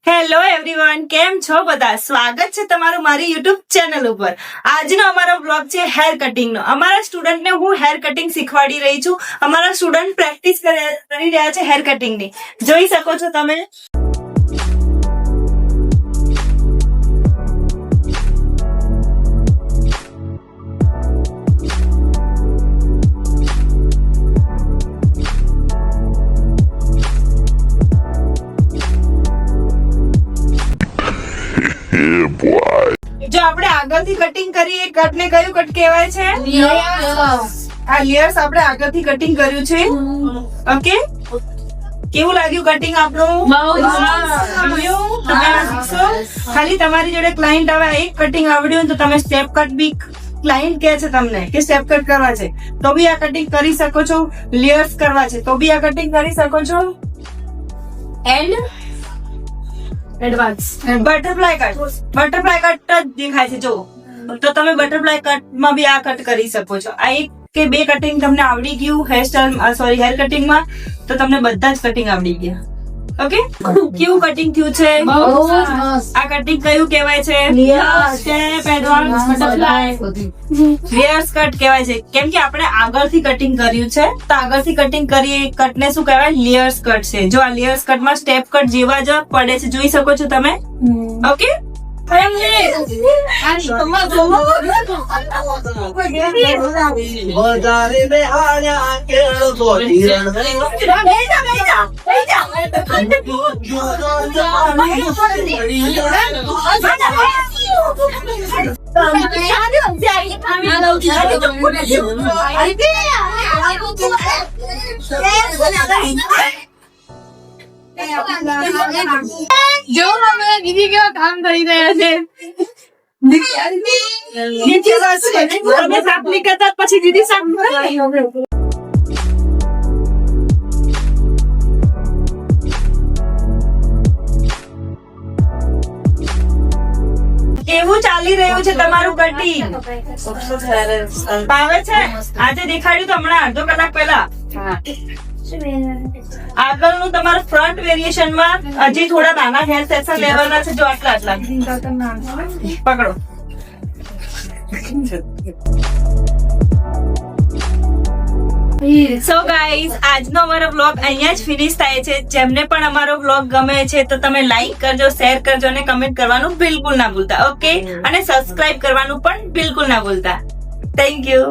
Hello everyone, કેમ છો બધા? સ્વાગત છે તમારું મારી યુટ્યુબ ચેનલ ઉપર. આજનો અમારો બ્લોગ છે હેર કટિંગ નો. અમારા સ્ટુડન્ટને હું હેર કટિંગ શીખવાડી રહી છું. અમારા સ્ટુડન્ટ પ્રેક્ટિસ કરી રહ્યા છે હેર કટિંગ ની. જોઈ શકો છો તમે. જો આપણે આગળથી કટિંગ કરીએ, કટ ને કયું કટ કહેવાય છે? આ લેયર્સ આપણે આગળથી કટિંગ કર્યું છે. ઓકે, કેવું લાગ્યું કટિંગ આપણું? ગમ્યું? તમે આ શીખશો. ખાલી તમારી જોડે ક્લાયન્ટ આવે એક કટિંગ આવડ્યું તો તમે સ્ટેપ કટ બી, ક્લાયન્ટ કહે છે તમને કે સ્ટેપ કટ કરવા છે તો બી આ કટિંગ કરી શકો છો. લેયર્સ કરવા છે તો બી આ કટિંગ કરી શકો છો. એન્ડ એડવાન્સ બટરફ્લાય કટ જ દેખાય છે. જો તો તમે બટરફ્લાય કટમાં બી આ કટ કરી શકો છો. આ એક કે બે કટિંગ તમને આવડી ગયું હેર કટિંગમાં તો તમને બધા જ કટિંગ આવડી ગયા. ઓકે, કેવું કટિંગ થયું છે? આ કટિંગ કયું કહેવાય છે? Step advance butterfly layers cut કહેવાય છે. કેમ કે આપણે આગળથી કટિંગ કર્યું છે તો આગળથી કટિંગ કરીએ કટને શું કહેવાય? લેયર્સ કટ છે. જો આ લેયર્સ કટમાં સ્ટેપ કટ જેવા જ પડે છે, જોઈ શકો છો તમે. ઓકે, જો અમે દીદી કેવા કામ કરી રહ્યા છે. તમે સાફ નહીં કરતા પછી દીદી સાફ કરે. કેવું ચાલી રહ્યું છે તમારું કટિંગ? ભાવે છે? આજે દેખાડ્યું તો હમણાં અડધો કલાક પહેલા. આગળનું તમારું ફ્રન્ટ વેરિએશન માં હજી થોડા નાના હેર સેક્શન લેવાના છે. જો આટલા પકડો. સો ગાઈઝ, આજનો અમારો વ્લોગ અહીંયા જ ફિનિશ થાય છે. જેમને પણ અમારો વ્લોગ ગમે છે તો તમે લાઈક કરજો, શેર કરજો અને કમેન્ટ કરવાનું બિલકુલ ના ભૂલતા. ઓકે, અને સબસ્ક્રાઇબ કરવાનું પણ બિલકુલ ના ભૂલતા. Thank you.